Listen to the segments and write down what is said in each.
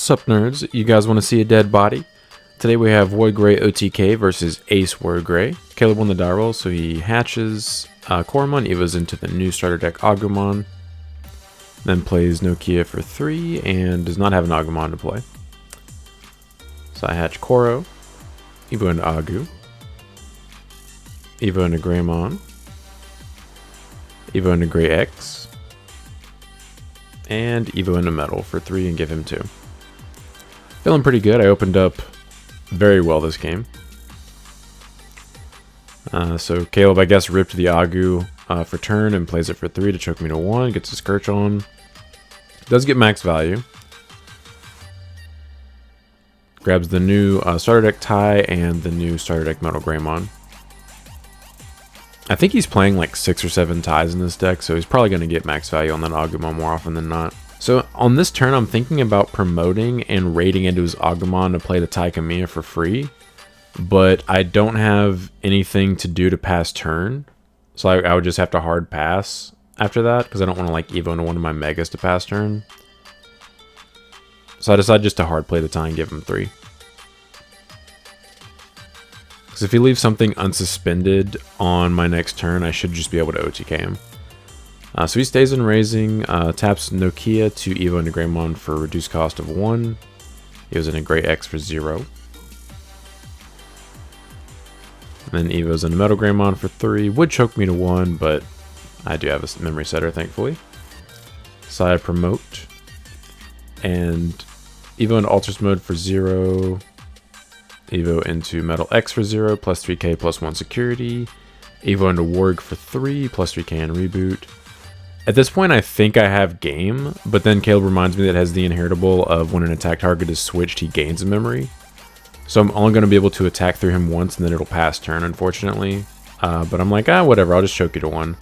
Sup nerds, you guys want to see a dead body? Today we have WarGrey OTK versus Ace WarGrey. Caleb won the die roll, so he hatches Koromon, evos into the new starter deck Agumon, then plays Nokia for 3 and does not have an Agumon to play. So I hatch Koro, evo into Agu, evo into Greymon, evo into Grey X, and evo into Metal for 3 and give him 2. Feeling pretty good. I opened up very well this game. So Caleb, I guess, ripped the Agu for turn and plays it for 3 to choke me to 1. Gets a Scourge on. Does get max value. Grabs the new starter deck tie and the new starter deck Metal Greymon. I think he's playing like 6 or 7 ties in this deck, so he's probably going to get max value on that Agumon more often than not. So on this turn, I'm thinking about promoting and raiding into his Agumon to play the Tai Kamiya for free, but I don't have anything to do to pass turn, so I would just have to hard pass after that, because I don't want to like evo into one of my Megas to pass turn. So I decided just to hard play the tie and give him 3. Because if he leaves something unsuspended on my next turn, I should just be able to OTK him. So he stays in raising, taps Nokia to evo into Greymon for reduced cost of 1. He was in a Grey X for 0. And then evos into Metal Greymon for 3. Would choke me to 1, but I do have a memory setter, thankfully. So I promote. And evo into Alters mode for 0. Evo into Metal X for 0, plus 3k plus 1 security. Evo into Warg for 3, plus 3k and reboot. At this point, I think I have game, but then Caleb reminds me that it has the inheritable of when an attack target is switched, he gains a memory. So I'm only going to be able to attack through him once, and then it'll pass turn, unfortunately. But I'm like, whatever, I'll just choke you to 1.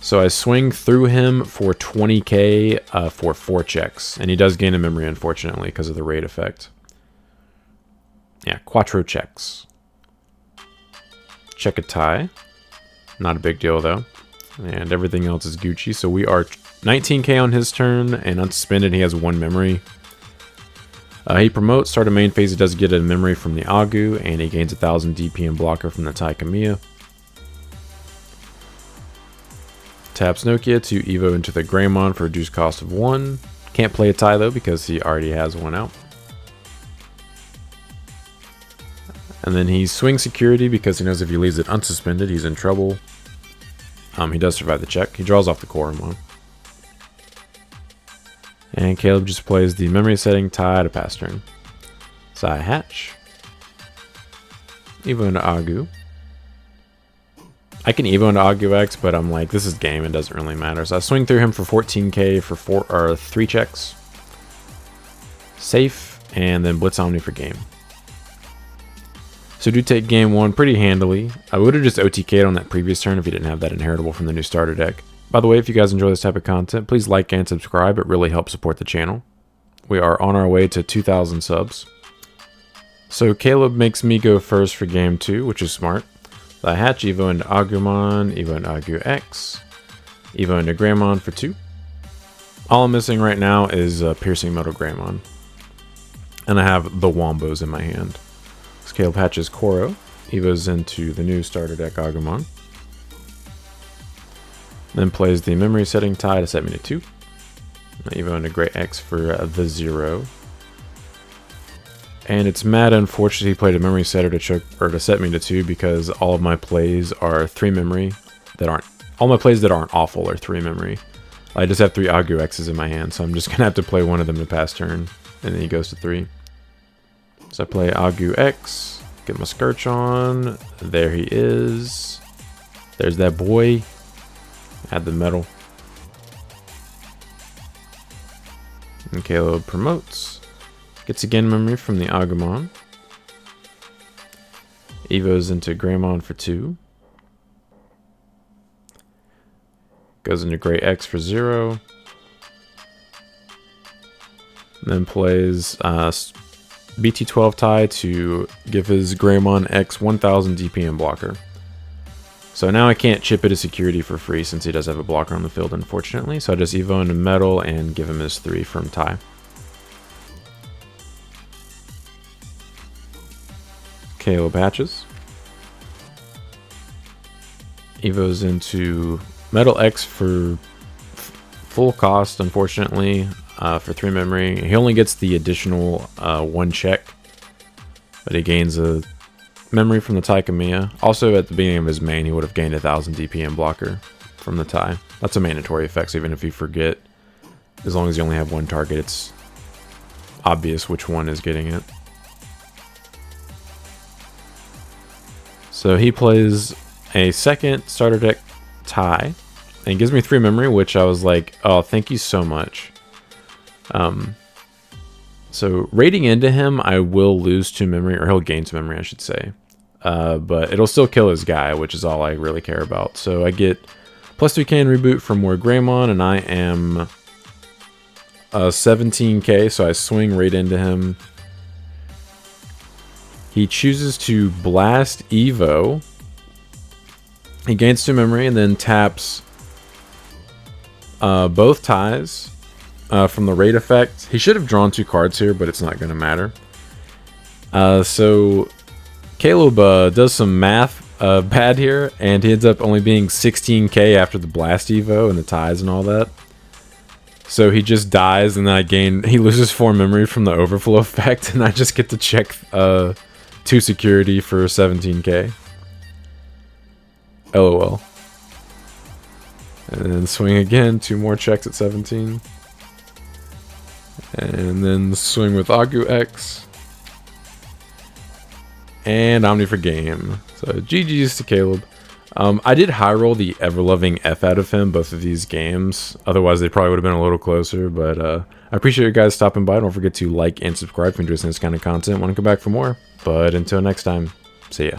So I swing through him for 20k for 4 checks, and he does gain a memory, unfortunately, because of the raid effect. Yeah, Quattro checks. Check a tie. Not a big deal, though. And everything else is Gucci. So we are 19k on his turn, and unsuspended, he has 1 memory. He promotes, start a main phase, he does get a memory from the Agu, and he gains 1000 DP and blocker from the Tai Kamiya. Taps Nokia to evo into the Greymon for reduced cost of 1. Can't play a tie, though, because he already has 1 out. And then he swings security because he knows if he leaves it unsuspended, he's in trouble. He does survive the check. He draws off the Koromon. And Caleb just plays the memory setting tie to pass turn. So I hatch. Evo into Agu. I can Evo into Agu X, but I'm like, this is game, it doesn't really matter. So I swing through him for 14k for 3 checks. Safe, and then Blitz Omni for game. So do take game 1 pretty handily. I would have just OTK'd on that previous turn if he didn't have that inheritable from the new starter deck. By the way, if you guys enjoy this type of content, please like and subscribe. It really helps support the channel. We are on our way to 2,000 subs. So Caleb makes me go first for game 2, which is smart. I hatch evo into Agumon, evo into Agu X, evo into Greymon for 2. All I'm missing right now is Piercing Metal Greymon. And I have the Wombos in my hand. Caleb hatches Koro, evos into the new starter deck Agumon. Then plays the memory setting tie to set me to 2. Evo into Grey X for the 0. And it's mad unfortunate he played a memory setter to set me to 2 because all of my plays are 3 memory that aren't. All my plays that aren't awful are 3 memory. I just have 3 Agu X's in my hand, so I'm just gonna have to play one of them to pass turn, and then he goes to 3. So I play Agu X, get my Scourge on, there he is. There's that boy. Add the metal. And Caleb promotes. Gets again memory from the Agumon. Evos into Greymon for 2. Goes into Grey X for 0. And then plays BT12 tie to give his Greymon X 1000 DP and blocker. So now I can't chip it a security for free since he does have a blocker on the field, unfortunately. So I just evo into Metal and give him his 3 from tie. Caleb hatches. Evo's into Metal X for full cost, unfortunately, for 3 memory. He only gets the additional 1 check, but he gains a memory from the Taikamiya. Also, at the beginning of his main, he would have gained 1000 DPM blocker from the Tai. That's a mandatory effect, so even if you forget, as long as you only have 1 target, it's obvious which one is getting it. So he plays a second starter deck Tai, and gives me 3 memory, which I was like, oh, thank you so much. So raiding into him, I will lose 2 memory, or he'll gain 2 memory, I should say. But it'll still kill his guy, which is all I really care about. So I get plus 2k in reboot from WarGreymon, and I am 17k, so I swing right into him. He chooses to blast Evo. He gains 2 memory and then taps both ties from the raid effect. He should have drawn 2 cards here, but it's not going to matter. So Caleb does some math bad here, and he ends up only being 16k after the blast Evo and the ties and all that. So he just dies, and then he loses 4 memory from the overflow effect, and I just get to check 2 security for 17k. LOL. And then swing again, 2 more checks at 17. And then swing with Agu X. And Omni for game. So GG's to Caleb. I did high roll the ever-loving F out of him both of these games. Otherwise, they probably would have been a little closer. But I appreciate you guys stopping by. Don't forget to like and subscribe if you're interested in this kind of content. Want to come back for more. But until next time, see ya.